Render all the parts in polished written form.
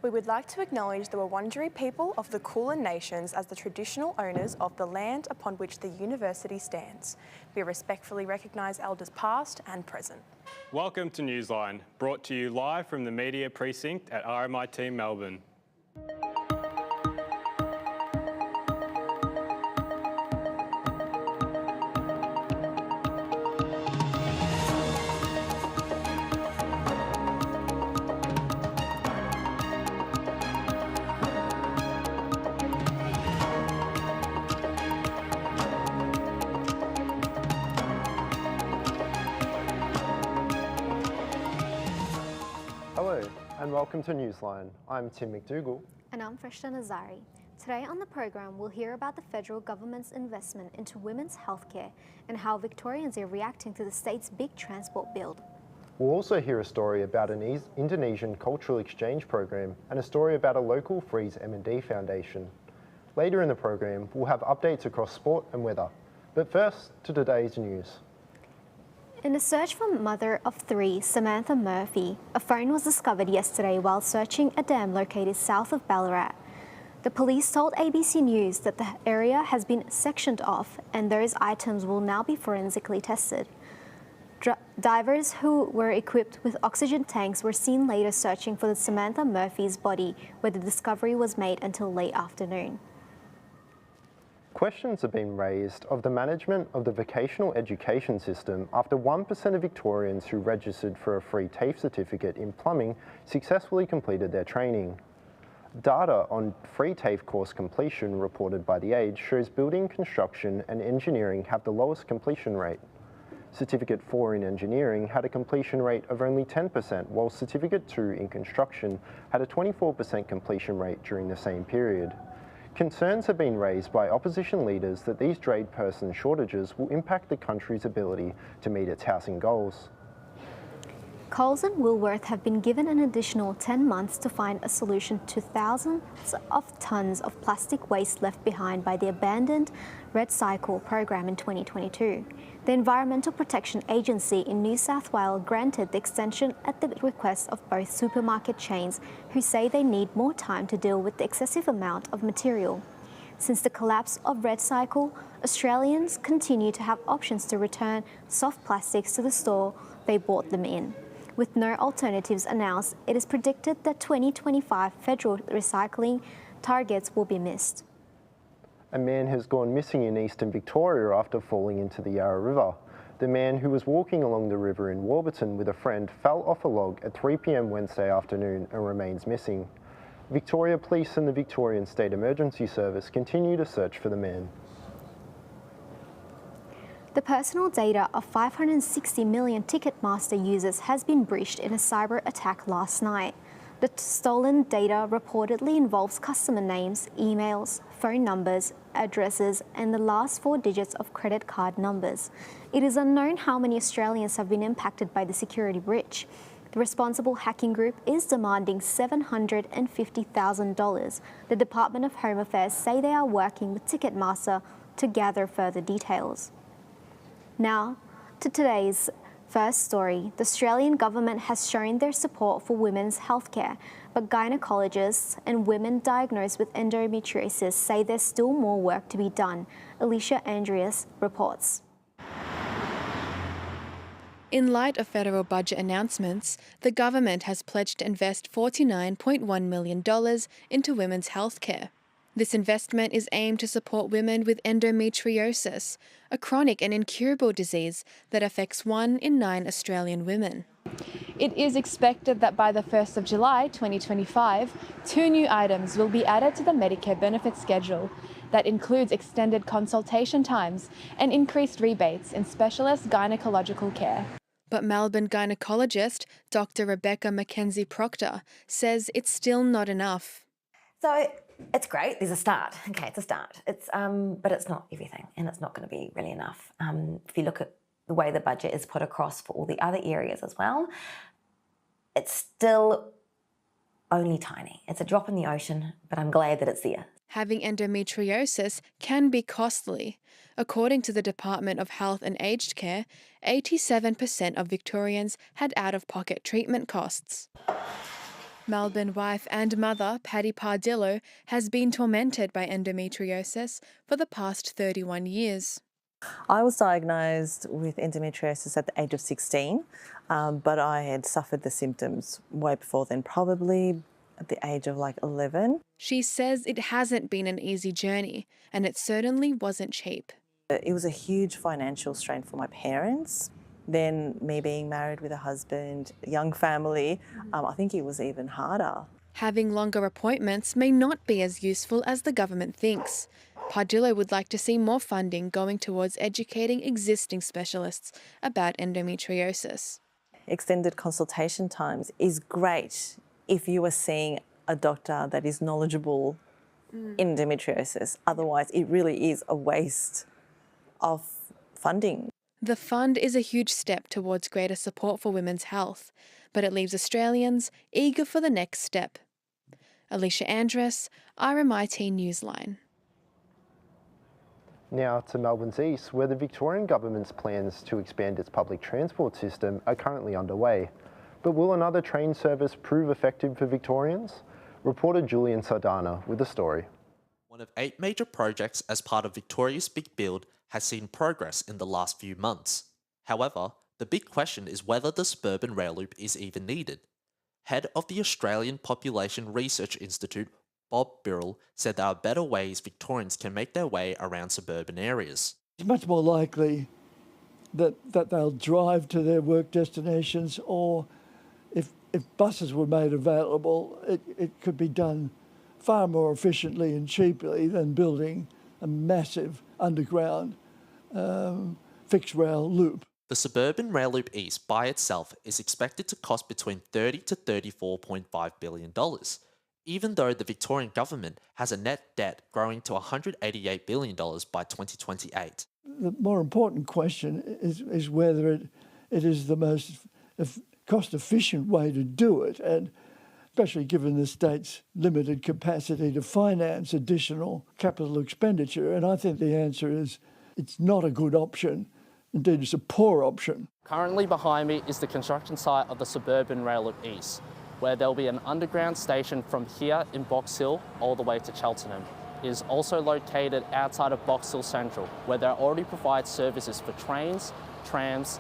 We would like to acknowledge the Wurundjeri people of the Kulin Nations as the traditional owners of the land upon which the university stands. We respectfully recognise elders past and present. Welcome to Newsline, brought to you live from the Media Precinct at RMIT Melbourne. Hello and welcome to Newsline. I'm Tim McDougall. And I'm Freshta Nazari. Today on the program, we'll hear about the federal government's investment into women's healthcare and how Victorians are reacting to the state's big transport bill. We'll also hear a story about an Indonesian cultural exchange program and a story about a local Freeze M&D foundation. Later in the program, we'll have updates across sport and weather. But first, to today's news. In a search for mother of three, Samantha Murphy, a phone was discovered yesterday while searching a dam located south of Ballarat. The police told ABC News that the area has been sectioned off and those items will now be forensically tested. Divers who were equipped with oxygen tanks were seen later searching for the Samantha Murphy's body, where the discovery was made until late afternoon. Questions have been raised of the management of the vocational education system after 1% of Victorians who registered for a free TAFE certificate in plumbing successfully completed their training. Data on free TAFE course completion reported by The Age shows building, construction and engineering have the lowest completion rate. Certificate 4 in engineering had a completion rate of only 10%, while Certificate 2 in construction had a 24% completion rate during the same period. Concerns have been raised by opposition leaders that these trade person shortages will impact the country's ability to meet its housing goals. Coles and Woolworth have been given an additional 10 months to find a solution to thousands of tonnes of plastic waste left behind by the abandoned Red Cycle program in 2022. The Environmental Protection Agency in New South Wales granted the extension at the request of both supermarket chains, who say they need more time to deal with the excessive amount of material. Since the collapse of Red Cycle, Australians continue to have options to return soft plastics to the store they bought them in. With no alternatives announced, it is predicted that 2025 federal recycling targets will be missed. A man has gone missing in eastern Victoria after falling into the Yarra River. The man, who was walking along the river in Warburton with a friend, fell off a log at 3 p.m. Wednesday afternoon and remains missing. Victoria Police and the Victorian State Emergency Service continue to search for the man. The personal data of 560 million Ticketmaster users has been breached in a cyber attack last night. The stolen data reportedly involves customer names, emails, phone numbers, addresses, and the last 4 digits of credit card numbers. It is unknown how many Australians have been impacted by the security breach. The responsible hacking group is demanding $750,000. The Department of Home Affairs say they are working with Ticketmaster to gather further details. Now, to today's first story. The Australian government has shown their support for women's healthcare, but gynecologists and women diagnosed with endometriosis say there's still more work to be done. Alicia Andreas reports. In light of federal budget announcements, the government has pledged to invest $49.1 million into women's healthcare. This investment is aimed to support women with endometriosis, a chronic and incurable disease that affects 1 in 9 Australian women. It is expected that by the 1st of July 2025, 2 new items will be added to the Medicare benefit schedule that includes extended consultation times and increased rebates in specialist gynecological care. But Melbourne gynecologist Dr. Rebecca Mackenzie-Proctor says it's still not enough. So it's great. There's a start. Okay, it's a start. But it's not everything, and it's not going to be really enough. If you look at the way the budget is put across for all the other areas as well, it's still only tiny. It's a drop in the ocean, but I'm glad that it's there. Having endometriosis can be costly. According to the Department of Health and Aged Care, 87% of Victorians had out-of-pocket treatment costs. Melbourne wife and mother Paddy Pardillo has been tormented by endometriosis for the past 31 years. I was diagnosed with endometriosis at the age of 16, but I had suffered the symptoms way before then, probably at the age of like 11. She says it hasn't been an easy journey, and it certainly wasn't cheap. It was a huge financial strain for my parents. Then me being married with a husband, young family, I think it was even harder. Having longer appointments may not be as useful as the government thinks. Pardillo would like to see more funding going towards educating existing specialists about endometriosis. Extended consultation times is great if you are seeing a doctor that is knowledgeable in endometriosis. Otherwise, it really is a waste of funding. The fund is a huge step towards greater support for women's health, but it leaves Australians eager for the next step. Alicia Andress, RMIT Newsline. Now to Melbourne's east, where the Victorian government's plans to expand its public transport system are currently underway. But will another train service prove effective for Victorians? Reporter Julian Sardana with the story. One of 8 major projects as part of Victoria's Big Build has seen progress in the last few months. However, the big question is whether the Suburban rail loop is even needed. Head of the Australian Population Research Institute, Bob Birrell, said there are better ways Victorians can make their way around suburban areas. It's much more likely that they'll drive to their work destinations, or if buses were made available, it could be done far more efficiently and cheaply than building a massive underground fixed rail loop. The Suburban Rail Loop East by itself is expected to cost between $30 to $34.5 billion, even though the Victorian government has a net debt growing to $188 billion by 2028. The more important question is whether it is the most cost-efficient way to do it, and especially given the state's limited capacity to finance additional capital expenditure. And I think the answer is it's not a good option. Indeed, it's a poor option. Currently behind me is the construction site of the Suburban Rail Loop East, where there'll be an underground station from here in Box Hill all the way to Cheltenham. It is also located outside of Box Hill Central, where they already provide services for trains, trams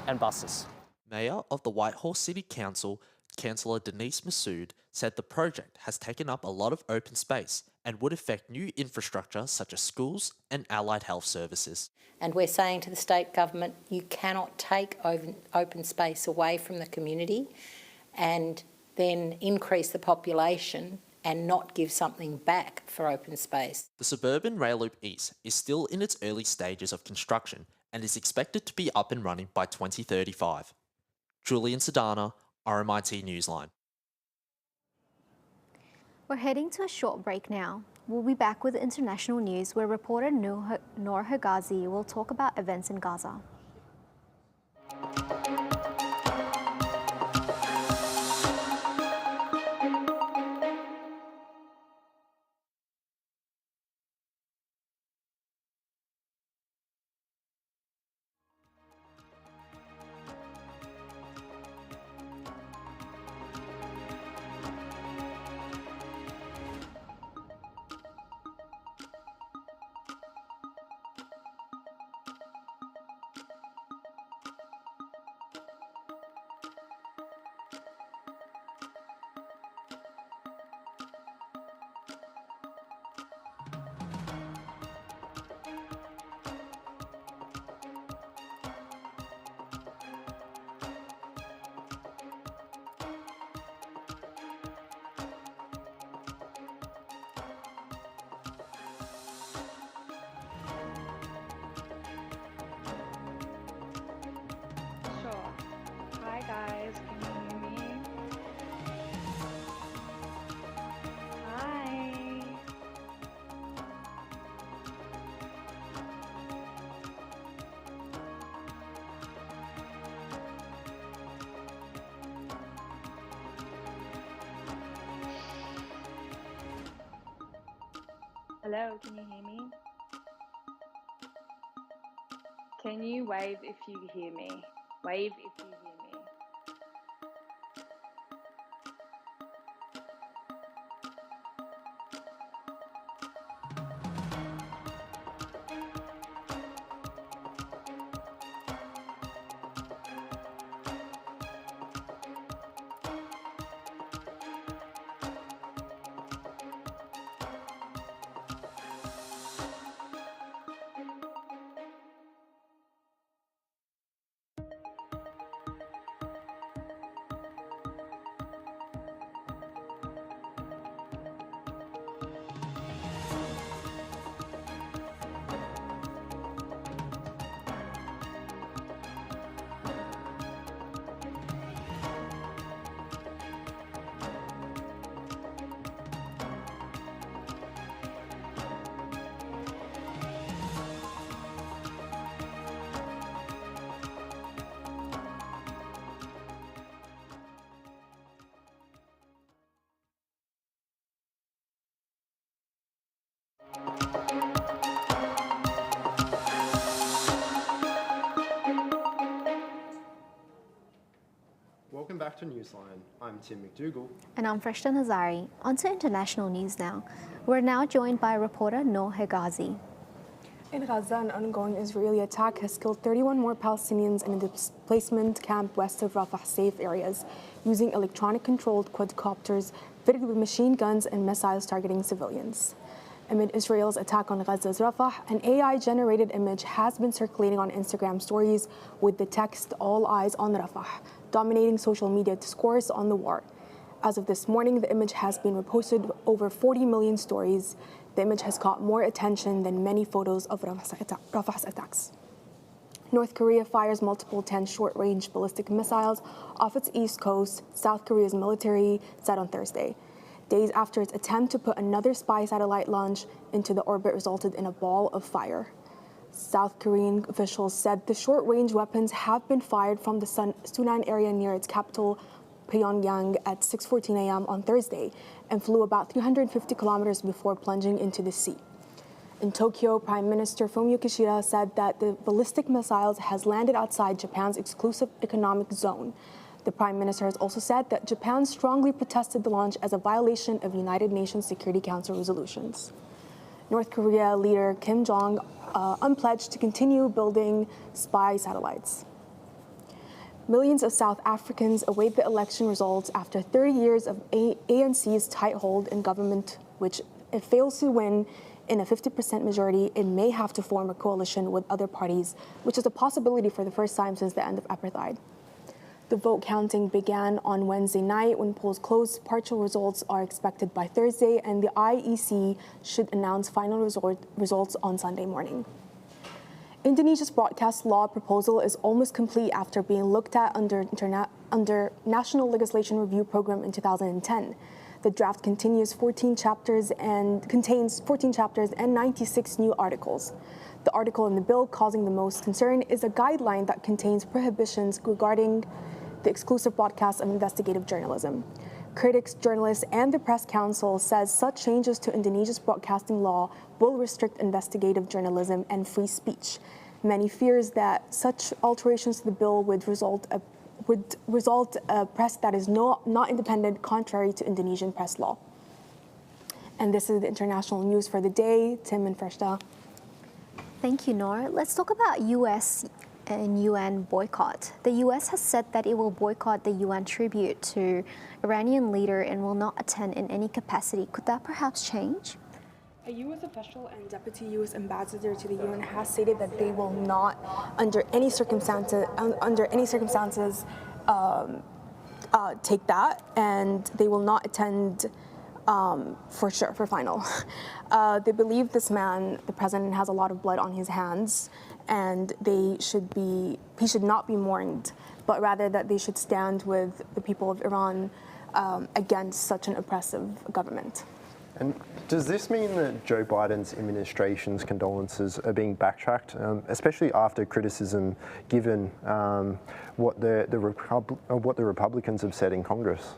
and buses. Mayor of the Whitehorse City Council, Councillor Denise Massoud, said the project has taken up a lot of open space and would affect new infrastructure such as schools and allied health services. And we're saying to the state government, you cannot take open space away from the community and then increase the population and not give something back for open space. The Suburban Rail Loop East is still in its early stages of construction and is expected to be up and running by 2035. Julian Sedana, RMIT Newsline. We're heading to a short break now. We'll be back with international news where reporter Noor Hegazi will talk about events in Gaza. Hi guys, can you hear me? Hi. Hello, can you hear me? Can you wave if you hear me? Wave if you hear me. back to Newsline. I'm Tim McDougall. And I'm Freshta Nazari. On to international news now. We're now joined by reporter Noor Hegazi. In Gaza, an ongoing Israeli attack has killed 31 more Palestinians in a displacement camp west of Rafah safe areas, using electronic-controlled quadcopters fitted with machine guns and missiles targeting civilians. Amid Israel's attack on Gaza's Rafah, an AI-generated image has been circulating on Instagram stories with the text "All eyes on Rafah," dominating social media discourse on the war. As of this morning, the image has been reposted over 40 million stories. The image has caught more attention than many photos of Rafah's attacks. North Korea fires multiple 10 short-range ballistic missiles off its east coast, South Korea's military said on Thursday. Days after its attempt to put another spy satellite launch into the orbit resulted in a ball of fire. South Korean officials said the short-range weapons have been fired from the Sunan area near its capital, Pyongyang, at 6:14 a.m. on Thursday and flew about 350 kilometers before plunging into the sea. In Tokyo, Prime Minister Fumio Kishida said that the ballistic missiles has landed outside Japan's exclusive economic zone. The Prime Minister has also said that Japan strongly protested the launch as a violation of United Nations Security Council resolutions. North Korea leader Kim Jong unpledged to continue building spy satellites. Millions of South Africans await the election results after 30 years of ANC's tight hold in government, which, if fails to win in a 50% majority, it may have to form a coalition with other parties, which is a possibility for the first time since the end of apartheid. The vote counting began on Wednesday night when polls closed. Partial results are expected by Thursday, and the IEC should announce final results on Sunday morning. Indonesia's broadcast law proposal is almost complete after being looked at under National Legislation Review Program in 2010. The draft contains 14 chapters and 96 new articles. The article in the bill causing the most concern is a guideline that contains prohibitions regarding the exclusive broadcast of investigative journalism. Critics, journalists, and the Press Council says such changes to Indonesia's broadcasting law will restrict investigative journalism and free speech. Many fears that such alterations to the bill would result a press that is not independent, contrary to Indonesian press law. And this is the international news for the day. Tim and Freshta. Thank you, Noor. Let's talk about U.S. and UN boycott. The U.S. has said that it will boycott the UN tribute to Iranian leader and will not attend in any capacity. Could that perhaps change? A U.S. official and deputy U.S. ambassador to the UN has stated that they will not, under any circumstances, take that, and they will not attend for sure, for final. They believe this man, the president, has a lot of blood on his hands, and he should not be mourned, but rather that they should stand with the people of Iran against such an oppressive government. And does this mean that Joe Biden's administration's condolences are being backtracked, especially after criticism given what the Republicans have said in Congress?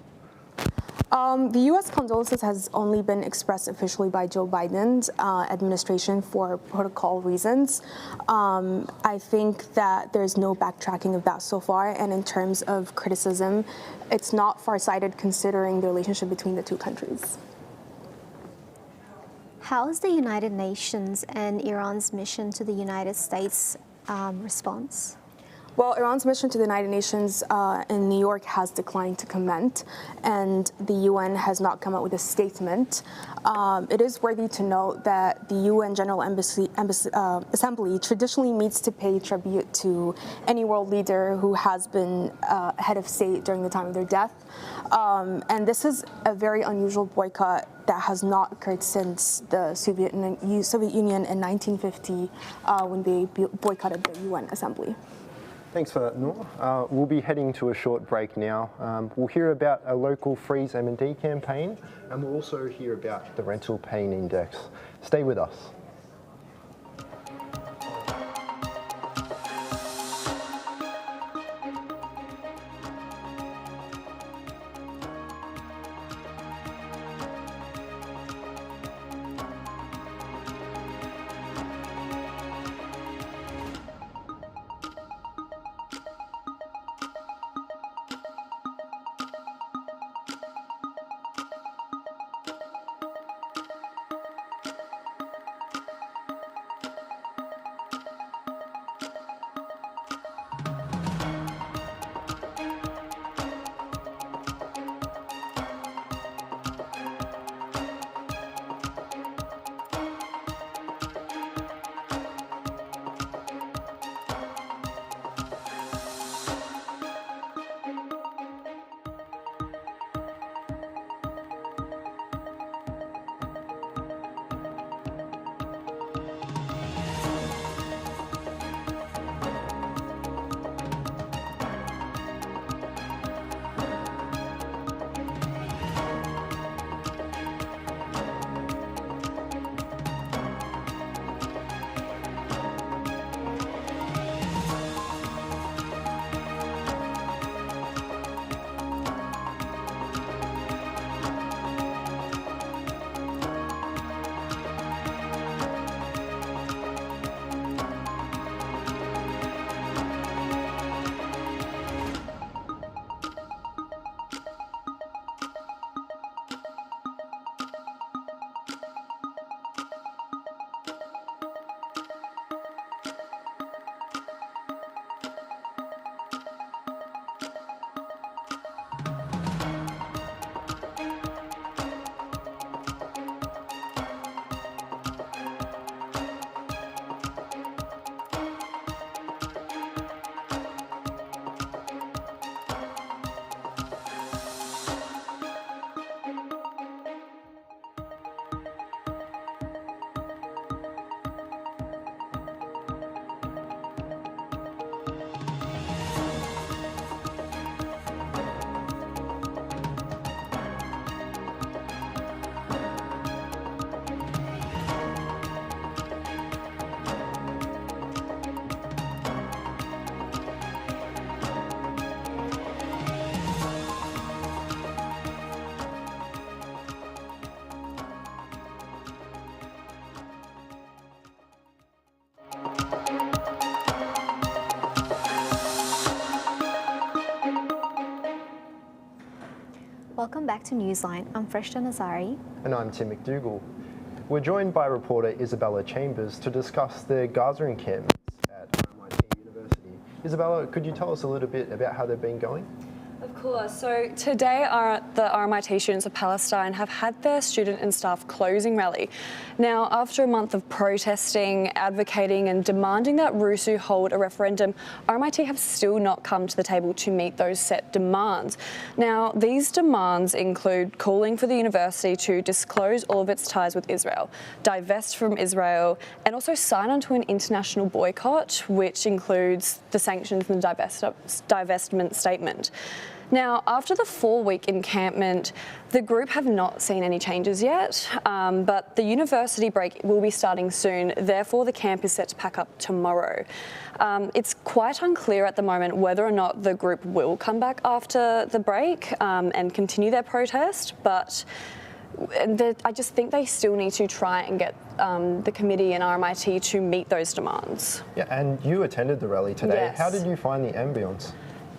The U.S. condolences has only been expressed officially by Joe Biden's administration for protocol reasons. I think that there's no backtracking of that so far, and in terms of criticism, it's not far-sighted considering the relationship between the two countries. How is the United Nations and Iran's mission to the United States response? Well, Iran's mission to the United Nations in New York has declined to comment, and the UN has not come out with a statement. It is worthy to note that the UN General Assembly traditionally meets to pay tribute to any world leader who has been head of state during the time of their death. And this is a very unusual boycott that has not occurred since the Soviet Union in 1950 when they boycotted the UN Assembly. Thanks for that, Noor. We'll be heading to a short break now. We'll hear about a local Freeze M&D campaign, and we'll also hear about the rental pain index. Stay with us. Welcome back to Newsline. I'm Freshta Nazari. And I'm Tim McDougall. We're joined by reporter Isabella Chambers to discuss the Gaza encampments at RMIT University. Isabella, could you tell us a little bit about how they've been going? Of course. So today the RMIT students of Palestine have had their student and staff closing rally. Now, after a month of protesting, advocating and demanding that RUSU hold a referendum, RMIT have still not come to the table to meet those set demands. Now, these demands include calling for the university to disclose all of its ties with Israel, divest from Israel, and also sign onto an international boycott, which includes the sanctions and the divestment statement. Now, after the 4-week encampment, the group have not seen any changes yet, but the university break will be starting soon. Therefore, the camp is set to pack up tomorrow. It's quite unclear at the moment whether or not the group will come back after the break and continue their protest, but I just think they still need to try and get the committee and RMIT to meet those demands. Yeah, and you attended the rally today. Yes. How did you find the ambience?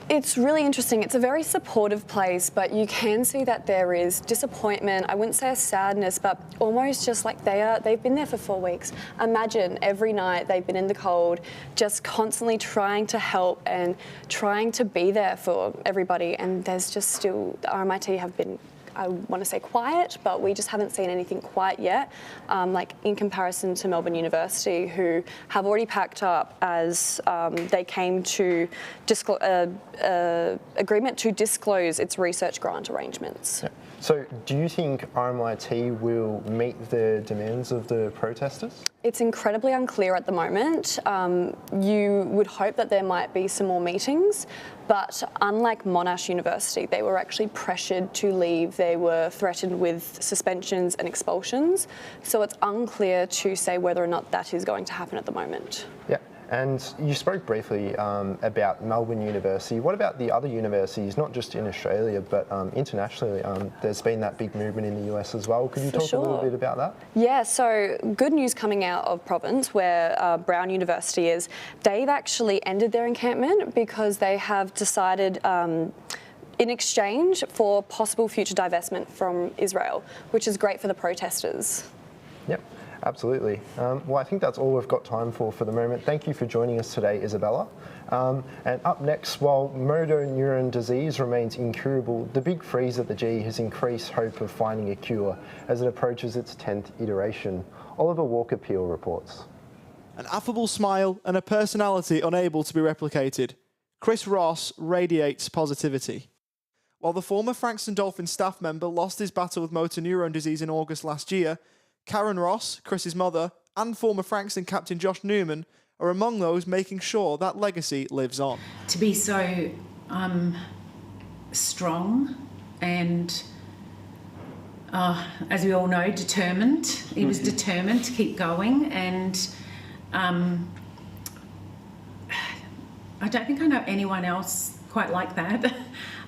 It's really interesting. It's a very supportive place, but you can see that there is disappointment. I wouldn't say a sadness, but almost just like they've been there for 4 weeks. Imagine every night they've been in the cold, just constantly trying to help and trying to be there for everybody. And there's just still, the RMIT have been, I want to say quiet, but we just haven't seen anything quite yet, like in comparison to Melbourne University, who have already packed up as they came to agreement to disclose its research grant arrangements. Yeah. So do you think RMIT will meet the demands of the protesters? It's incredibly unclear at the moment. You would hope that there might be some more meetings, but unlike Monash University, they were actually pressured to leave. They were threatened with suspensions and expulsions. So it's unclear to say whether or not that is going to happen at the moment. Yeah. And you spoke briefly about Melbourne University. What about the other universities, not just in Australia, but internationally? There's been that big movement in the US as well. Could you talk a little bit about that? Yeah, so good news coming out of Province, where Brown University is. They've actually ended their encampment because they have decided in exchange for possible future divestment from Israel, which is great for the protesters. Yep. Absolutely. Well, I think that's all we've got time for the moment. Thank you for joining us today, Isabella. And up next, while motor neuron disease remains incurable, the big freeze at the G has increased hope of finding a cure as it approaches its 10th iteration. Oliver Walker-Peel reports. An affable smile and a personality unable to be replicated. Chris Ross radiates positivity. While the former Frankston Dolphins staff member lost his battle with motor neuron disease in August last year, Karen Ross, Chris's mother, and former Frankston captain Josh Newman are among those making sure that legacy lives on. To be so strong and, as we all know, determined. He was determined to keep going, and I don't think I know anyone else quite like that.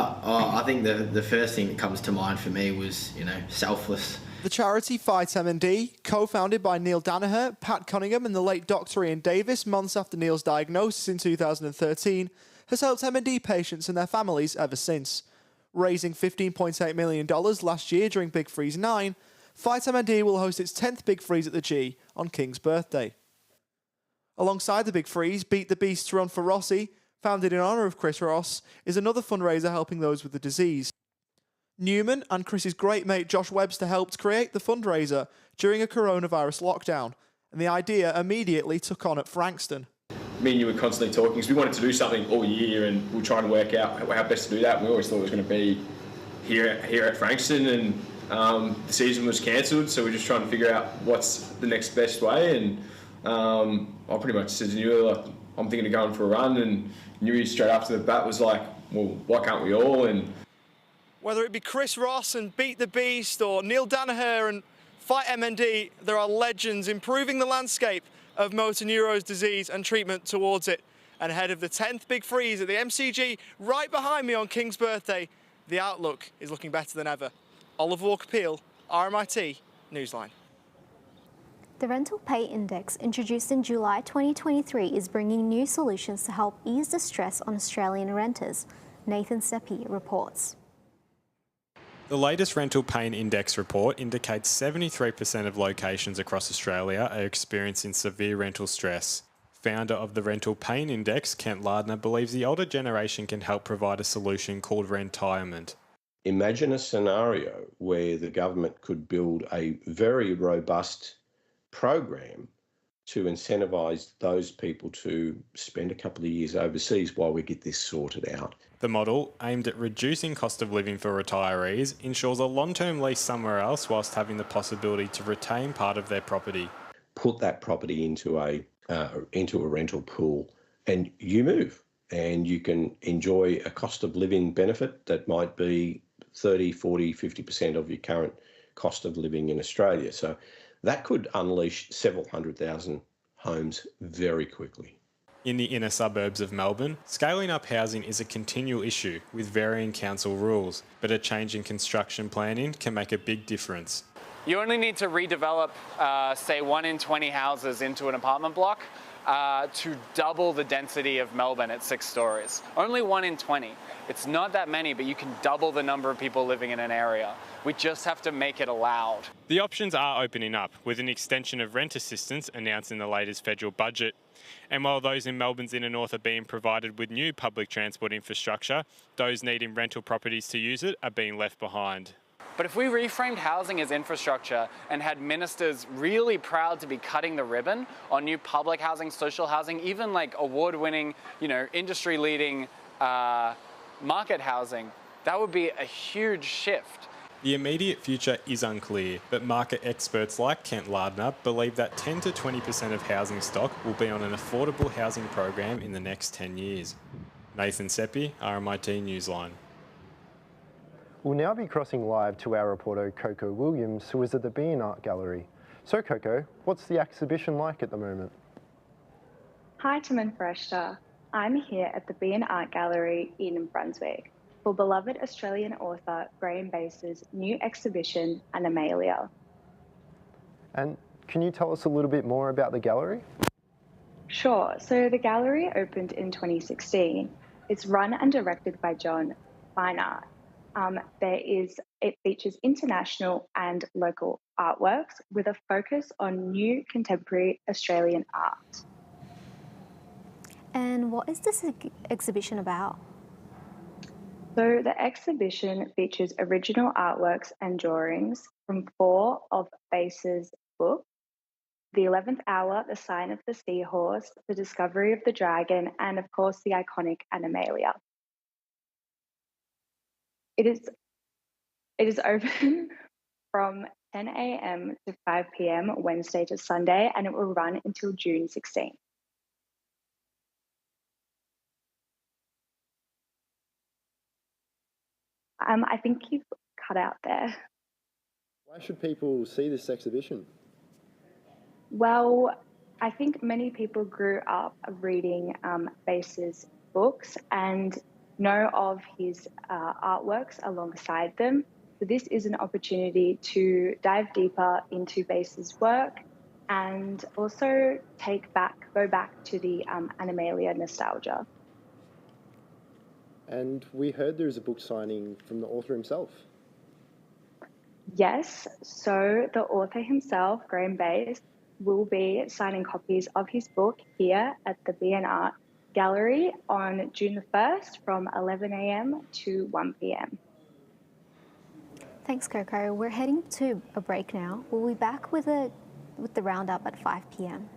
I think the first thing that comes to mind for me was, selfless. The charity Fight MND, co-founded by Neil Danaher, Pat Cunningham and the late Dr. Ian Davis months after Neil's diagnosis in 2013, has helped MND patients and their families ever since. Raising $15.8 million last year during Big Freeze 9, Fight MND will host its 10th Big Freeze at the G on King's birthday. Alongside the Big Freeze, Beat the Beast Run for Rossi, founded in honour of Chris Ross, is another fundraiser helping those with the disease. Newman and Chris's great mate Josh Webster helped create the fundraiser during a coronavirus lockdown, and the idea immediately took on at Frankston. Me and you were constantly talking because we wanted to do something all year, and we were trying to work out how best to do that. And we always thought it was going to be here at Frankston, and the season was cancelled, so we're just trying to figure out what's the next best way. And I pretty much said to you, like, I'm thinking of going for a run, and Newey straight after the bat was like, well, why can't we all? And whether it be Chris Ross and Beat the Beast or Neil Danaher and Fight MND, there are legends improving the landscape of motor neurone disease and treatment towards it. And ahead of the 10th Big Freeze at the MCG right behind me on King's birthday, the outlook is looking better than ever. Oliver Walker-Peel, RMIT Newsline. The Rental Pay Index, introduced in July 2023, is bringing new solutions to help ease the stress on Australian renters. Nathan Seppi reports. The latest Rental Pain Index report indicates 73% of locations across Australia are experiencing severe rental stress. Founder of the Rental Pain Index, Kent Lardner, believes the older generation can help provide a solution called rentirement. Imagine a scenario where the government could build a very robust program to incentivise those people to spend a couple of years overseas while we get this sorted out. The model, aimed at reducing cost of living for retirees, ensures a long-term lease somewhere else whilst having the possibility to retain part of their property. Put that property into a rental pool and you move, and you can enjoy a cost of living benefit that might be 30, 40, 50% of your current cost of living in Australia. So that could unleash several 100,000 homes very quickly. In the inner suburbs of Melbourne, scaling up housing is a continual issue with varying council rules, but a change in construction planning can make a big difference. You only need to redevelop, say, 1 in 20 houses into an apartment block to double the density of Melbourne at 6 stories. Only 1 in 20. It's not that many, but you can double the number of people living in an area. We just have to make it allowed. The options are opening up, with an extension of rent assistance announced in the latest federal budget. And while those in Melbourne's inner north are being provided with new public transport infrastructure, those needing rental properties to use it are being left behind. But if we reframed housing as infrastructure and had ministers really proud to be cutting the ribbon on new public housing, social housing, even like award-winning, industry-leading market housing, that would be a huge shift. The immediate future is unclear, but market experts like Kent Lardner believe that 10 to 20% of housing stock will be on an affordable housing program in the next 10 years. Nathan Seppi, RMIT Newsline. We'll now be crossing live to our reporter Coco Williams, who is at the Bean Art Gallery. So Coco, what's the exhibition like at the moment? Hi Tim and Fareshta. I'm here at the Bean Art Gallery in Brunswick for beloved Australian author Graham Bass's new exhibition, Animalia. And can you tell us a little bit more about the gallery? Sure. So the gallery opened in 2016. It's run and directed by John Feinart. It features international and local artworks with a focus on new contemporary Australian art. And what is this exhibition about? So the exhibition features original artworks and drawings from 4 of Bass's books: The 11th Hour, The Sign of the Seahorse, The Discovery of the Dragon, and of course the iconic Animalia. It is open from 10 a.m. to 5 p.m. Wednesday to Sunday, and it will run until June 16th. I think you've cut out there. Why should people see this exhibition? Well, I think many people grew up reading Bass's books and know of his artworks alongside them. So this is an opportunity to dive deeper into Bass's work and also go back to the Animalia nostalgia. And we heard there is a book signing from the author himself. Yes, so the author himself, Graham Bass, will be signing copies of his book here at the Bean Art Gallery on June the 1st from 11 a.m. to 1 p.m. Thanks, Coco. We're heading to a break now. We'll be back with the Roundup at 5 p.m.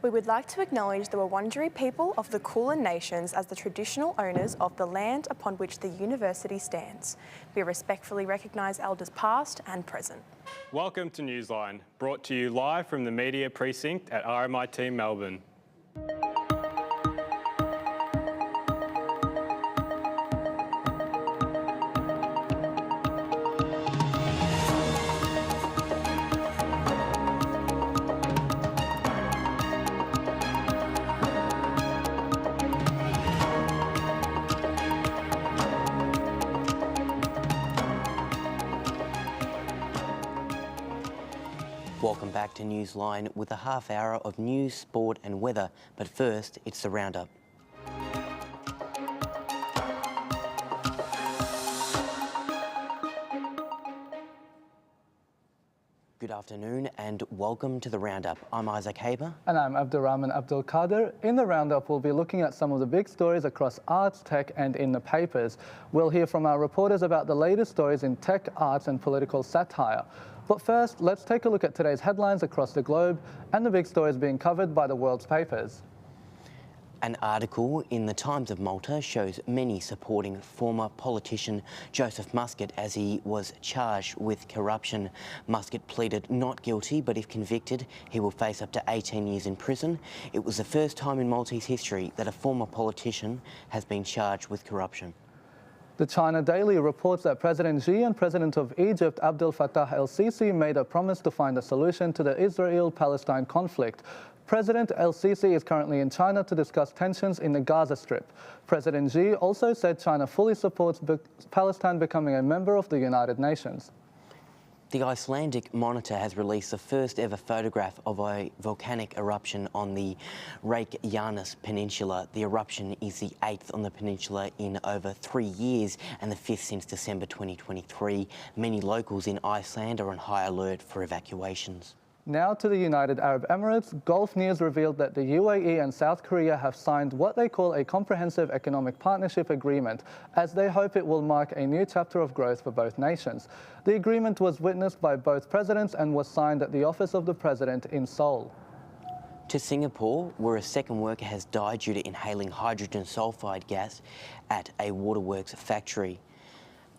We would like to acknowledge the Wurundjeri people of the Kulin Nations as the traditional owners of the land upon which the university stands. We respectfully recognise elders past and present. Welcome to Newsline, brought to you live from the Media Precinct at RMIT Melbourne. Welcome back to Newsline with a half hour of news, sport and weather, but first it's the Roundup. Good afternoon and welcome to the Roundup. I'm Isaac Haber. And I'm Abdurrahman Abdul Qadir. In the Roundup, we'll be looking at some of the big stories across arts, tech and in the papers. We'll hear from our reporters about the latest stories in tech, arts and political satire. But first, let's take a look at today's headlines across the globe and the big stories being covered by the world's papers. An article in the Times of Malta shows many supporting former politician Joseph Muscat as he was charged with corruption. Muscat pleaded not guilty, but if convicted, he will face up to 18 years in prison. It was the first time in Maltese history that a former politician has been charged with corruption. The China Daily reports that President Xi and President of Egypt Abdel Fattah el-Sisi made a promise to find a solution to the Israel-Palestine conflict. President el-Sisi is currently in China to discuss tensions in the Gaza Strip. President Xi also said China fully supports Palestine becoming a member of the United Nations. The Icelandic Monitor has released the first ever photograph of a volcanic eruption on the Reykjanes Peninsula. The eruption is the 8th on the peninsula in over 3 years and the 5th since December 2023. Many locals in Iceland are on high alert for evacuations. Now to the United Arab Emirates. Gulf News revealed that the UAE and South Korea have signed what they call a comprehensive economic partnership agreement, as they hope it will mark a new chapter of growth for both nations. The agreement was witnessed by both presidents and was signed at the office of the president in Seoul. To Singapore, where a second worker has died due to inhaling hydrogen sulfide gas at a waterworks factory.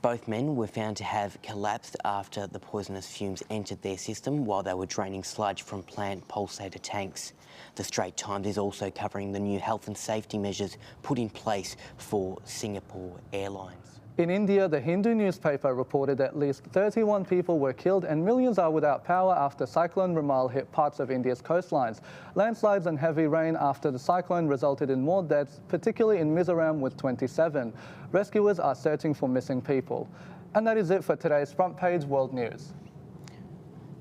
Both men were found to have collapsed after the poisonous fumes entered their system while they were draining sludge from plant pulsator tanks. The Straits Times is also covering the new health and safety measures put in place for Singapore Airlines. In India, the Hindu newspaper reported at least 31 people were killed and millions are without power after Cyclone Ramal hit parts of India's coastlines. Landslides and heavy rain after the cyclone resulted in more deaths, particularly in Mizoram with 27. Rescuers are searching for missing people. And that is it for today's front page world news.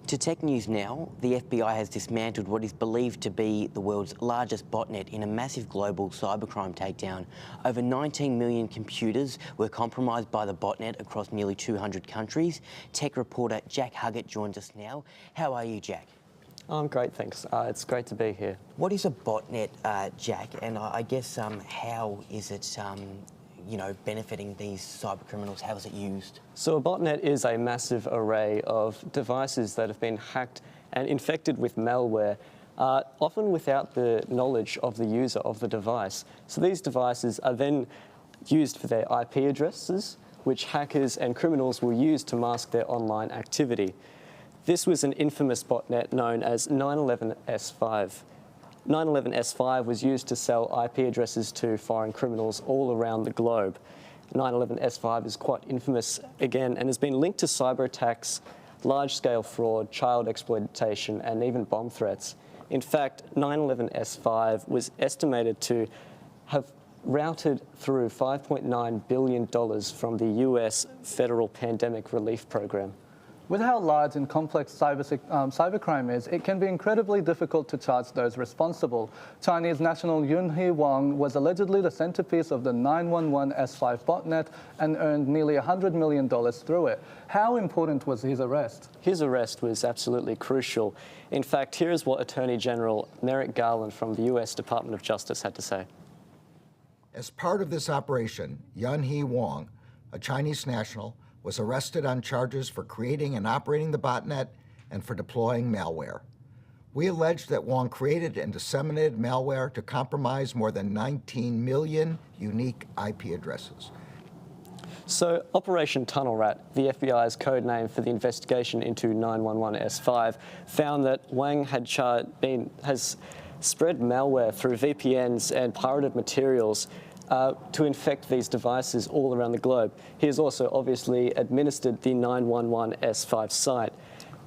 To tech news now, the FBI has dismantled what is believed to be the world's largest botnet in a massive global cybercrime takedown. Over 19 million computers were compromised by the botnet across nearly 200 countries. Tech reporter Jack Huggett joins us now. How are you, Jack? I'm great, thanks. It's great to be here. What is a botnet, Jack? And I guess how is it benefiting these cyber criminals? How is it used? So a botnet is a massive array of devices that have been hacked and infected with malware, often without the knowledge of the user of the device. So these devices are then used for their IP addresses, which hackers and criminals will use to mask their online activity. This was an infamous botnet known as 911S5. 911S5 was used to sell IP addresses to foreign criminals all around the globe. 911S5 is quite infamous again and has been linked to cyber attacks, large-scale fraud, child exploitation and even bomb threats. In fact, 911S5 was estimated to have routed through $5.9 billion from the US federal pandemic relief program. With how large and complex cybercrime is, it can be incredibly difficult to charge those responsible. Chinese national Yunhee Wang was allegedly the centerpiece of the 911S5 botnet and earned nearly $100 million through it. How important was his arrest? His arrest was absolutely crucial. In fact, here is what Attorney General Merrick Garland from the US Department of Justice had to say. As part of this operation, Yunhee Wang, a Chinese national, was arrested on charges for creating and operating the botnet and for deploying malware. We allege that Wong created and disseminated malware to compromise more than 19 million unique IP addresses. So Operation Tunnel Rat, the FBI's code name for the investigation into 911 S5, found that Wang has spread malware through VPNs and pirated materials to infect these devices all around the globe. He has also obviously administered the 911 S5 site.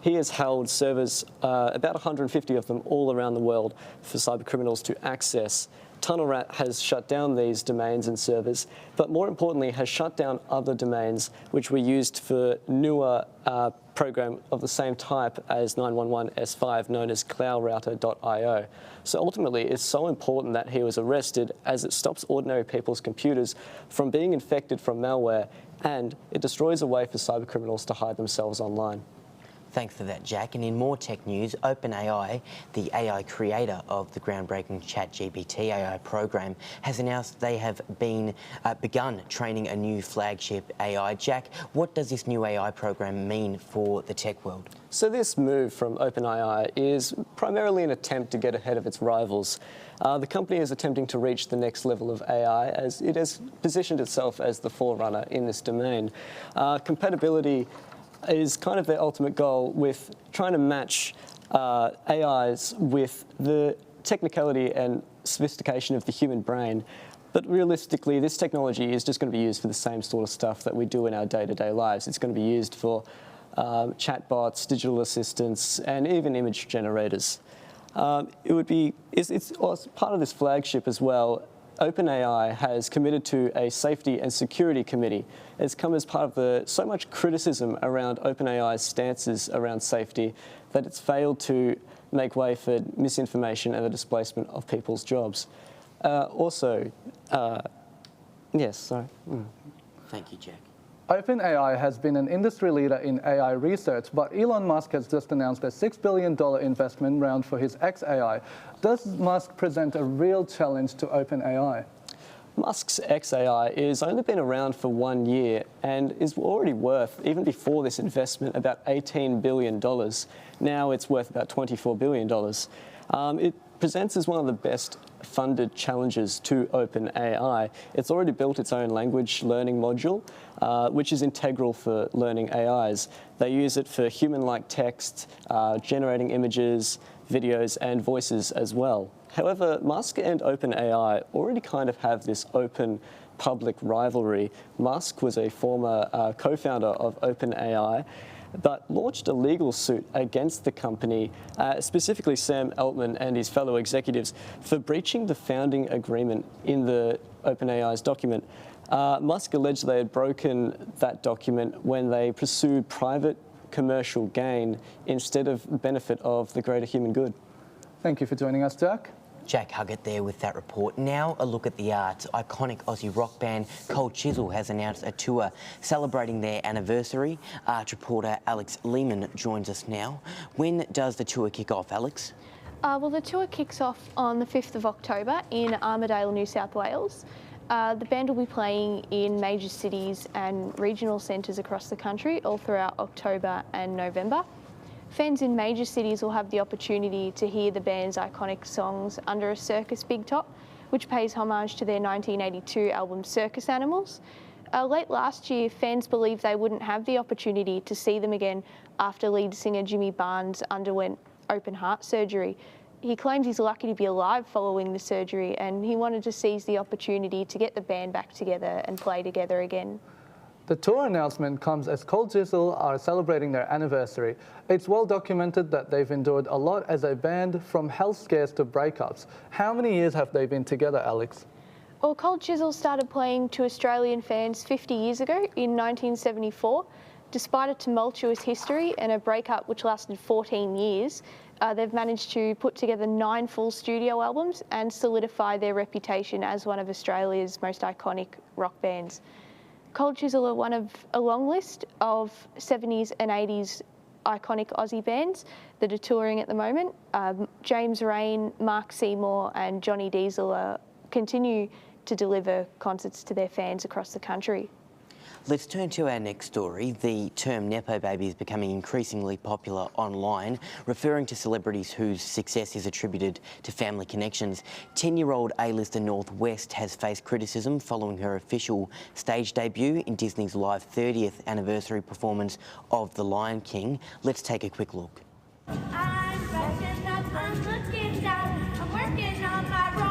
He has held servers, about 150 of them all around the world for cybercriminals to access. Tunnel Rat has shut down these domains and servers, but more importantly has shut down other domains which were used for newer program of the same type as 911 S5 known as cloudrouter.io. So ultimately it's so important that he was arrested as it stops ordinary people's computers from being infected from malware and it destroys a way for cybercriminals to hide themselves online. Thanks for that, Jack. And in more tech news, OpenAI, the AI creator of the groundbreaking ChatGPT AI program, has announced they have begun training a new flagship AI. Jack, what does this new AI program mean for the tech world? So this move from OpenAI is primarily an attempt to get ahead of its rivals. The company is attempting to reach the next level of AI as it has positioned itself as the forerunner in this domain. Compatibility is kind of their ultimate goal with trying to match AIs with the technicality and sophistication of the human brain. But realistically, this technology is just going to be used for the same sort of stuff that we do in our day-to-day lives. It's going to be used for chatbots, digital assistants, and even image generators. It's part of this flagship as well. OpenAI has committed to a safety and security committee. It's come as part of so much criticism around OpenAI's stances around safety that it's failed to make way for misinformation and the displacement of people's jobs. Yes, sorry. Thank you, Jack. OpenAI has been an industry leader in AI research, but Elon Musk has just announced a $6 billion investment round for his xAI. Does Musk present a real challenge to OpenAI? Musk's xAI has only been around for 1 year and is already worth, even before this investment, about $18 billion. Now it's worth about $24 billion. It presents as one of the best funded challenges to OpenAI. It's already built its own language learning module, which is integral for learning AIs. They use it for human-like text, generating images, videos, and voices as well. However, Musk and OpenAI already kind of have this open public rivalry. Musk was a former co-founder of OpenAI, but launched a legal suit against the company, specifically Sam Altman and his fellow executives, for breaching the founding agreement in the OpenAI's document. Musk alleged they had broken that document when they pursued private commercial gain instead of benefit of the greater human good. Thank you for joining us, Jack. Jack Huggett there with that report. Now a look at the arts. Iconic Aussie rock band Cold Chisel has announced a tour celebrating their anniversary. Arts reporter Alex Lehman joins us now. When does the tour kick off, Alex? Well, the tour kicks off on the 5th of October in Armidale, New South Wales. The band will be playing in major cities and regional centres across the country all throughout October and November. Fans in major cities will have the opportunity to hear the band's iconic songs Under a Circus Big Top, which pays homage to their 1982 album Circus Animals. Late last year, fans believed they wouldn't have the opportunity to see them again after lead singer Jimmy Barnes underwent open heart surgery. He claims he's lucky to be alive following the surgery, and he wanted to seize the opportunity to get the band back together and play together again. The tour announcement comes as Cold Chisel are celebrating their anniversary. It's well documented that they've endured a lot as a band, from health scares to breakups. How many years have they been together, Alex? Well, Cold Chisel started playing to Australian fans 50 years ago in 1974. Despite a tumultuous history and a breakup which lasted 14 years, they've managed to put together 9 full studio albums and solidify their reputation as one of Australia's most iconic rock bands. Cold Chisel are one of a long list of 70s and 80s iconic Aussie bands that are touring at the moment. James Rain, Mark Seymour and Johnny Diesel continue to deliver concerts to their fans across the country. Let's turn to our next story. The term Nepo baby is becoming increasingly popular online, referring to celebrities whose success is attributed to family connections. 10-year-old A-lister North West has faced criticism following her official stage debut in Disney's live 30th anniversary performance of The Lion King. Let's take a quick look. I'm brushing up, I'm looking down, I'm working on my role.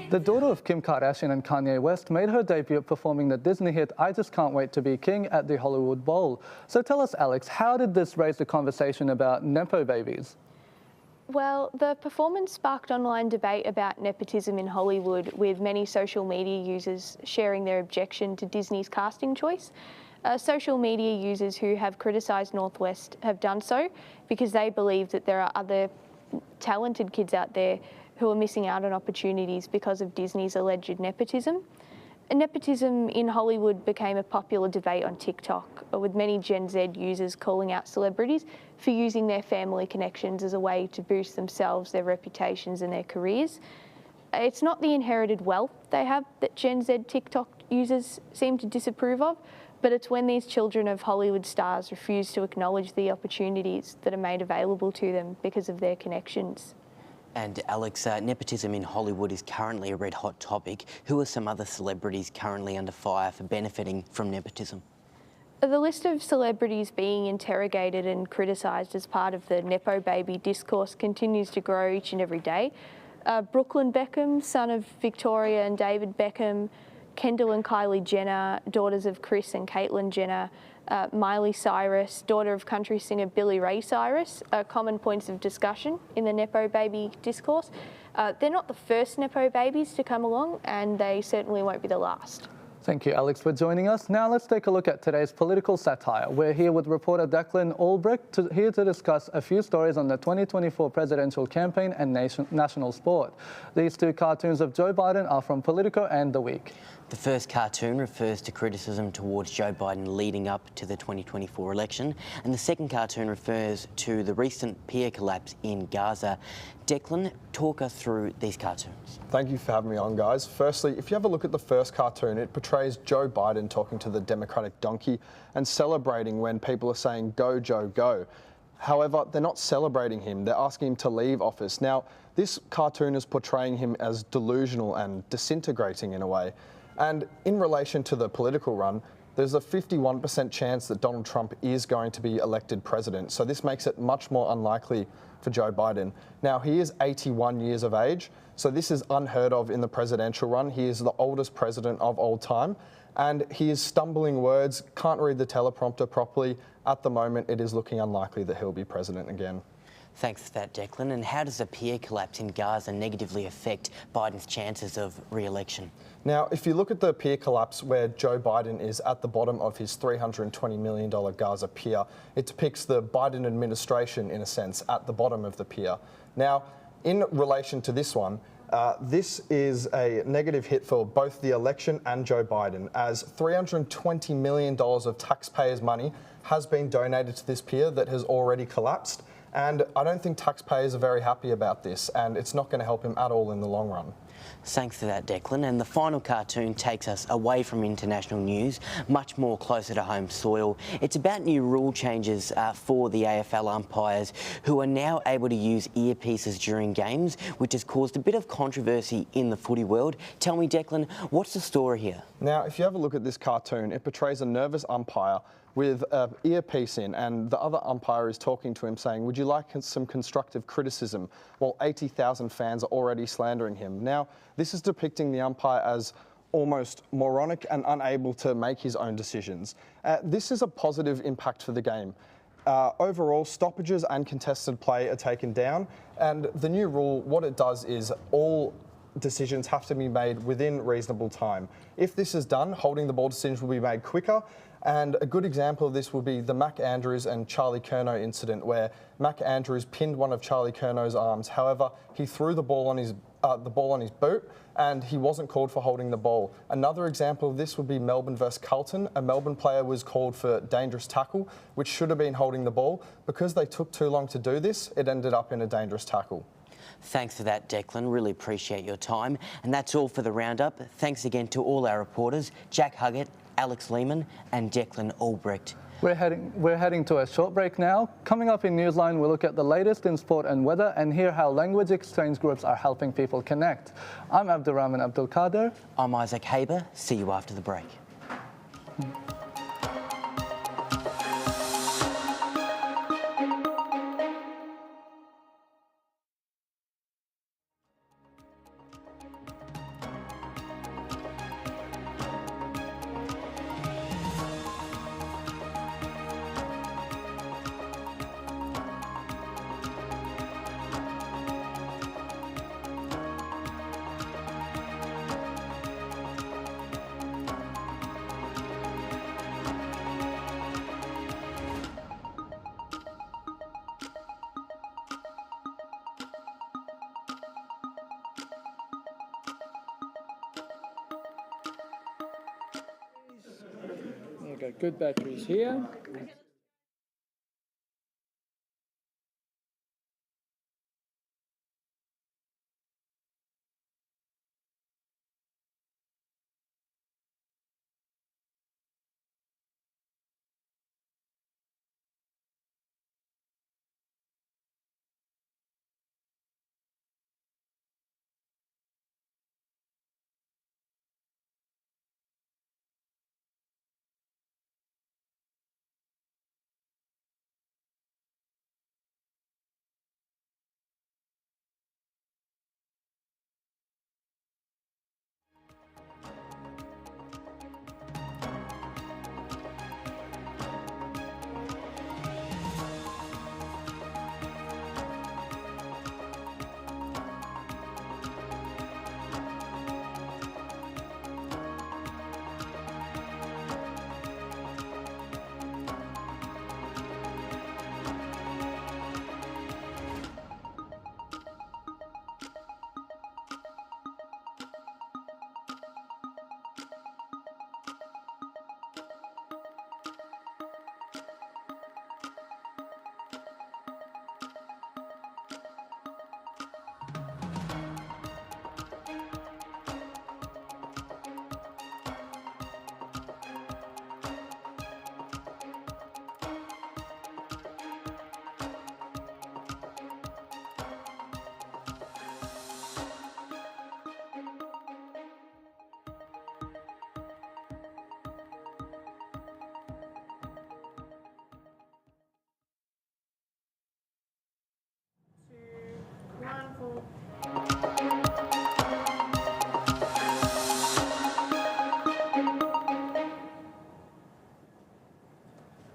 The daughter of Kim Kardashian and Kanye West made her debut performing the Disney hit I Just Can't Wait to Be King at the Hollywood Bowl. So tell us, Alex, how did this raise the conversation about Nepo babies? Well, the performance sparked online debate about nepotism in Hollywood, with many social media users sharing their objection to Disney's casting choice. Social media users who have criticised North West have done so because they believe that there are other talented kids out there who are missing out on opportunities because of Disney's alleged nepotism. Nepotism in Hollywood became a popular debate on TikTok, with many Gen Z users calling out celebrities for using their family connections as a way to boost themselves, their reputations and their careers. It's not the inherited wealth they have that Gen Z TikTok users seem to disapprove of, but it's when these children of Hollywood stars refuse to acknowledge the opportunities that are made available to them because of their connections. And Alex, nepotism in Hollywood is currently a red-hot topic. Who are some other celebrities currently under fire for benefiting from nepotism? The list of celebrities being interrogated and criticised as part of the Nepo baby discourse continues to grow each and every day. Brooklyn Beckham, son of Victoria and David Beckham, Kendall and Kylie Jenner, daughters of Kris and Caitlyn Jenner, Miley Cyrus, daughter of country singer Billy Ray Cyrus, are common points of discussion in the Nepo baby discourse. They're not the first Nepo babies to come along, and they certainly won't be the last. Thank you, Alex, for joining us. Now let's take a look at today's political satire. We're here with reporter Declan Albrecht, here to discuss a few stories on the 2024 presidential campaign and national sport. These two cartoons of Joe Biden are from Politico and The Week. The first cartoon refers to criticism towards Joe Biden leading up to the 2024 election, and the second cartoon refers to the recent pier collapse in Gaza. Declan, talk us through these cartoons. Thank you for having me on, guys. Firstly, if you have a look at the first cartoon, it portrays Joe Biden talking to the Democratic donkey and celebrating when people are saying, "Go, Joe, go." However, they're not celebrating him, they're asking him to leave office. Now, this cartoon is portraying him as delusional and disintegrating in a way. And in relation to the political run, there's a 51% chance that Donald Trump is going to be elected president. So this makes it much more unlikely for Joe Biden. Now, he is 81 years of age, so this is unheard of in the presidential run. He is the oldest president of all time, and he is stumbling words, can't read the teleprompter properly. At the moment, it is looking unlikely that he'll be president again. Thanks for that, Declan. And how does a pier collapse in Gaza negatively affect Biden's chances of re-election? Now, if you look at the pier collapse where Joe Biden is at the bottom of his $320 million Gaza pier, it depicts the Biden administration, in a sense, at the bottom of the pier. Now, in relation to this one, this is a negative hit for both the election and Joe Biden, as $320 million of taxpayers' money has been donated to this pier that has already collapsed. And I don't think taxpayers are very happy about this, and it's not going to help him at all in the long run. Thanks for that, Declan. And the final cartoon takes us away from international news, much more closer to home soil. It's about new rule changes for the AFL umpires, who are now able to use earpieces during games, which has caused a bit of controversy in the footy world. Tell me, Declan, what's the story here? Now, if you have a look at this cartoon, it portrays a nervous umpire with an earpiece in, and the other umpire is talking to him saying, "Would you like some constructive criticism?" while 80,000 fans are already slandering him. Now, this is depicting the umpire as almost moronic and unable to make his own decisions. This is a positive impact for the game. Overall, stoppages and contested play are taken down, and the new rule, what it does is all decisions have to be made within reasonable time. If this is done, holding the ball decisions will be made quicker. And a good example of this would be the Mac Andrews and Charlie Curnow incident, where Mac Andrews pinned one of Charlie Curnow's arms. However, he threw the ball on his the ball on his boot, and he wasn't called for holding the ball. Another example of this would be Melbourne versus Carlton. A Melbourne player was called for dangerous tackle, which should have been holding the ball. Because they took too long to do this, it ended up in a dangerous tackle. Thanks for that, Declan. Really appreciate your time. And that's all for the Roundup. Thanks again to all our reporters, Jack Huggett, Alex Lehman and Declan Albrecht. We're heading to a short break now. Coming up in Newsline, we'll look at the latest in sport and weather and hear how language exchange groups are helping people connect. I'm Abdurrahman Abdul Qadir. I'm Isaac Haber. See you after the break. We've got good batteries here.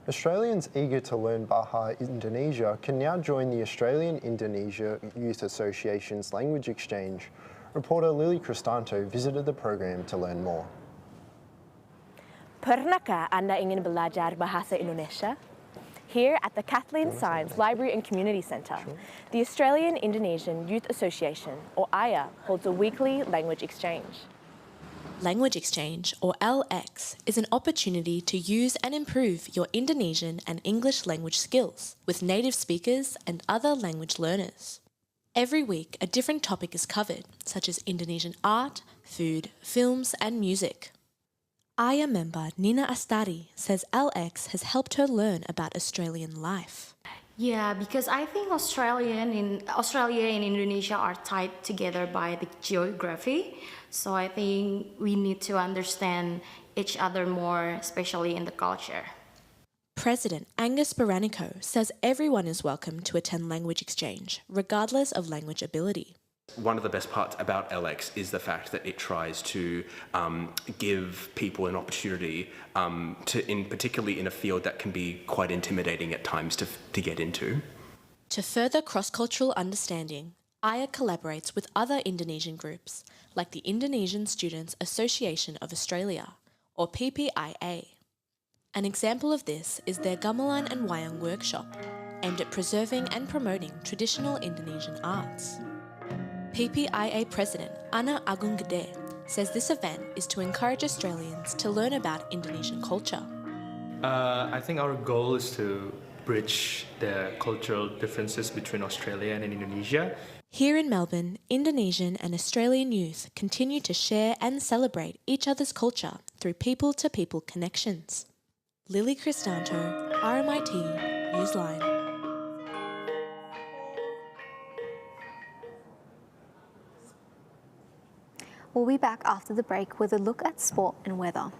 Australians eager to learn Bahasa Indonesia can now join the Australian Indonesia Youth Association's language exchange. Reporter Lily Cristanto visited the program to learn more. Pernahkah Anda ingin belajar Bahasa Indonesia? Here at the Kathleen Science Library and Community Centre, the Australian Indonesian Youth Association, or AYA, holds a weekly language exchange. Language Exchange, or LX, is an opportunity to use and improve your Indonesian and English language skills with native speakers and other language learners. Every week, a different topic is covered, such as Indonesian art, food, films, and music. AYA member Nina Astari says LX has helped her learn about Australian life. Yeah, because I think Australia and Indonesia are tied together by the geography. So I think we need to understand each other more, especially in the culture. President Angus Baranico says everyone is welcome to attend language exchange, regardless of language ability. One of the best parts about LX is the fact that it tries to give people an opportunity, particularly in a field that can be quite intimidating at times to get into. To further cross-cultural understanding, AYA collaborates with other Indonesian groups, like the Indonesian Students Association of Australia, or PPIA. An example of this is their Gamelan and Wayang workshop, aimed at preserving and promoting traditional Indonesian arts. PPIA President Ana Agungade says this event is to encourage Australians to learn about Indonesian culture. I think our goal is to bridge the cultural differences between Australia and Indonesia. Here in Melbourne, Indonesian and Australian youth continue to share and celebrate each other's culture through people-to-people connections. Lily Cristanto, RMIT Newsline. We'll be back after the break with a look at sport and weather.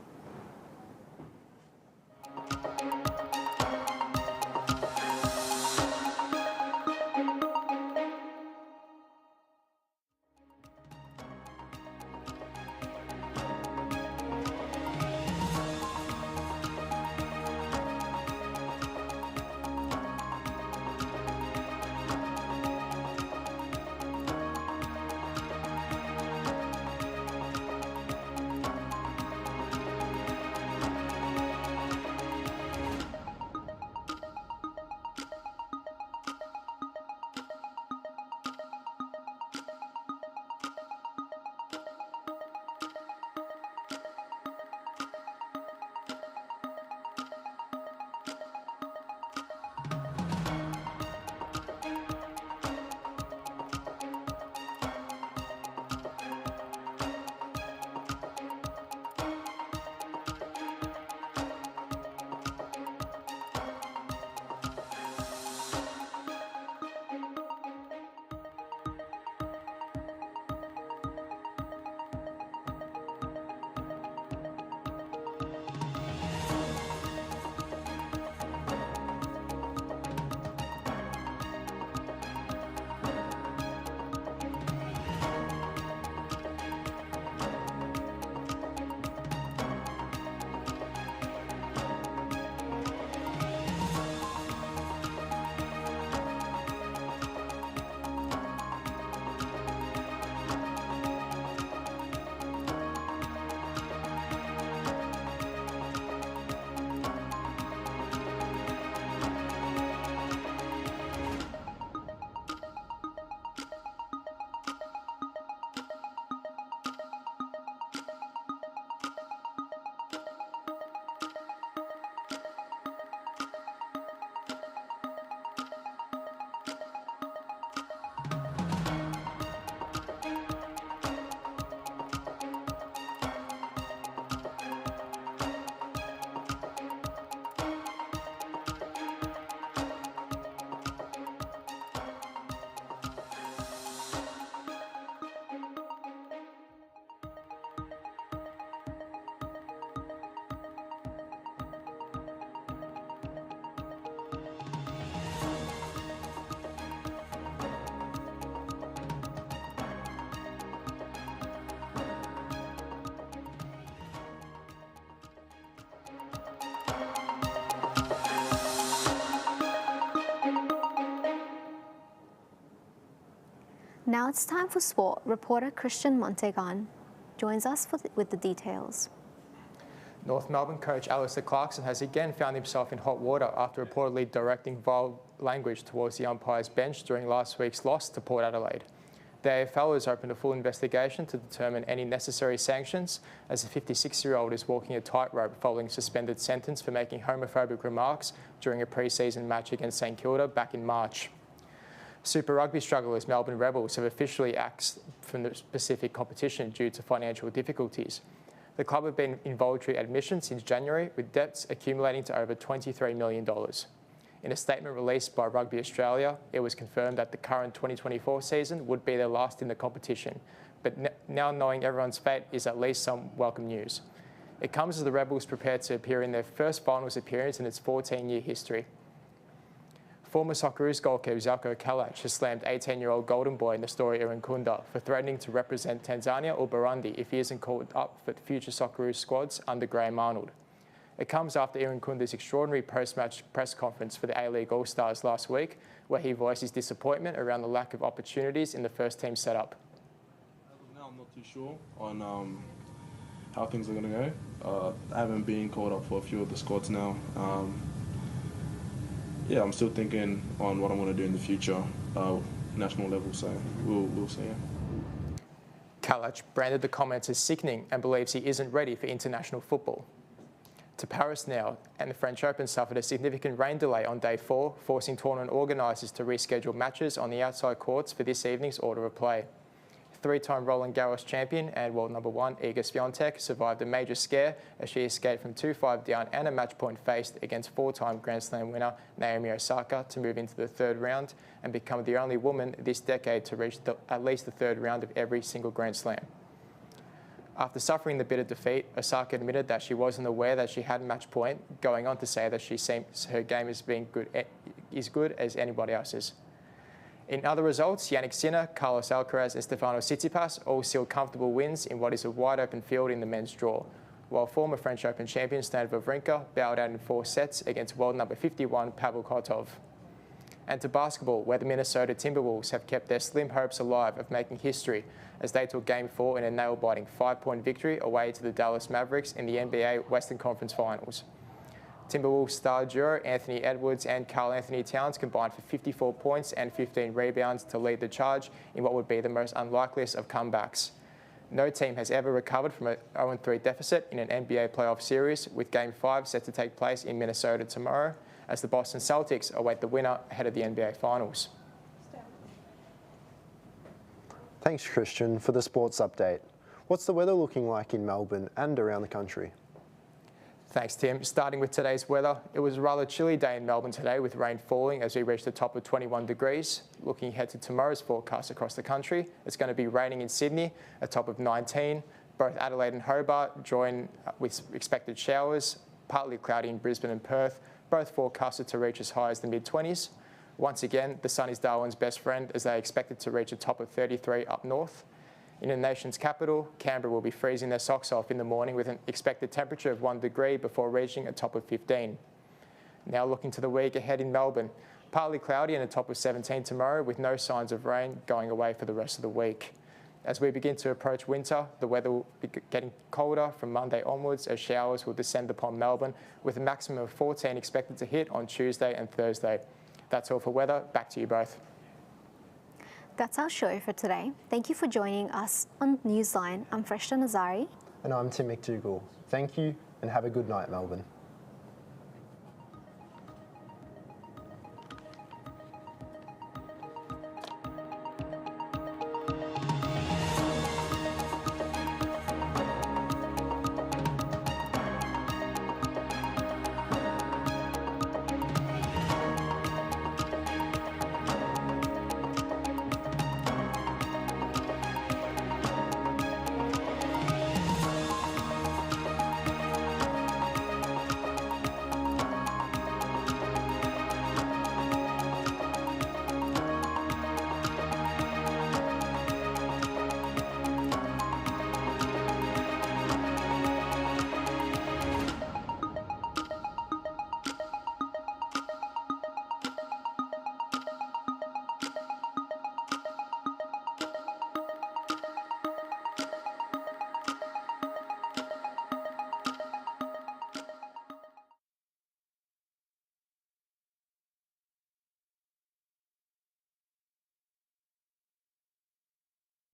Now it's time for sport. Reporter Christian Montegan joins us with the details. North Melbourne coach Alistair Clarkson has again found himself in hot water after reportedly directing vile language towards the umpire's bench during last week's loss to Port Adelaide. The AFL has opened a full investigation to determine any necessary sanctions, as the 56-year-old is walking a tightrope following a suspended sentence for making homophobic remarks during a pre-season match against St Kilda back in March. Super Rugby strugglers Melbourne Rebels have officially axed from the specific competition due to financial difficulties. The club have been in voluntary admission since January, with debts accumulating to over $23 million. In a statement released by Rugby Australia, it was confirmed that the current 2024 season would be their last in the competition, but now knowing everyone's fate is at least some welcome news. It comes as the Rebels prepare to appear in their first finals appearance in its 14-year history. Former Socceroos goalkeeper Zalko Kalach has slammed 18-year-old Golden Boy in the story Irukunda for threatening to represent Tanzania or Burundi if he isn't called up for future Socceroos squads under Graham Arnold. It comes after Irunkunda's extraordinary post-match press conference for the A-League All-Stars last week, where he voiced his disappointment around the lack of opportunities in the first-team setup. As of now, I'm not too sure on how things are going to go. I haven't been called up for a few of the squads now. Yeah, I'm still thinking on what I'm going to do in the future, national level, so we'll see. Kalach branded the comments as sickening and believes he isn't ready for international football. To Paris now, and the French Open suffered a significant rain delay on day 4, forcing tournament organisers to reschedule matches on the outside courts for this evening's order of play. Three-time Roland Garros champion and world number 1 Iga Swiatek survived a major scare as she escaped from 2-5 down and a match point faced against 4-time Grand Slam winner Naomi Osaka to move into the third round and become the only woman this decade to reach at least the third round of every single Grand Slam. After suffering the bitter defeat, Osaka admitted that she wasn't aware that she had match point, going on to say that her game is good as anybody else's. In other results, Yannick Sinner, Carlos Alcaraz and Stefano Tsitsipas all sealed comfortable wins in what is a wide-open field in the men's draw, while former French Open champion Stan Wawrinka bowed out in 4 sets against world number 51 Pavel Kotov. And to basketball, where the Minnesota Timberwolves have kept their slim hopes alive of making history as they took Game 4 in a nail-biting 5-point victory away to the Dallas Mavericks in the NBA Western Conference Finals. Timberwolves star duo Anthony Edwards and Karl Anthony Towns combined for 54 points and 15 rebounds to lead the charge in what would be the most unlikeliest of comebacks. No team has ever recovered from an 0-3 deficit in an NBA playoff series, with Game 5 set to take place in Minnesota tomorrow, as the Boston Celtics await the winner ahead of the NBA Finals. Thanks, Christian, for the sports update. What's the weather looking like in Melbourne and around the country? Thanks, Tim. Starting with today's weather, it was a rather chilly day in Melbourne today with rain falling as we reached the top of 21 degrees. Looking ahead to tomorrow's forecast across the country, it's going to be raining in Sydney, a top of 19. Both Adelaide and Hobart join with expected showers, partly cloudy in Brisbane and Perth, both forecasted to reach as high as the mid-20s. Once again, the sun is Darwin's best friend as they are expected to reach a top of 33 up north. In the nation's capital, Canberra will be freezing their socks off in the morning with an expected temperature of 1 degree before reaching a top of 15. Now looking to the week ahead in Melbourne, partly cloudy and a top of 17 tomorrow with no signs of rain going away for the rest of the week. As we begin to approach winter, the weather will be getting colder from Monday onwards as showers will descend upon Melbourne with a maximum of 14 expected to hit on Tuesday and Thursday. That's all for weather. Back to you both. That's our show for today. Thank you for joining us on Newsline. I'm Freshta Nazari. And I'm Tim McDougall. Thank you and have a good night, Melbourne.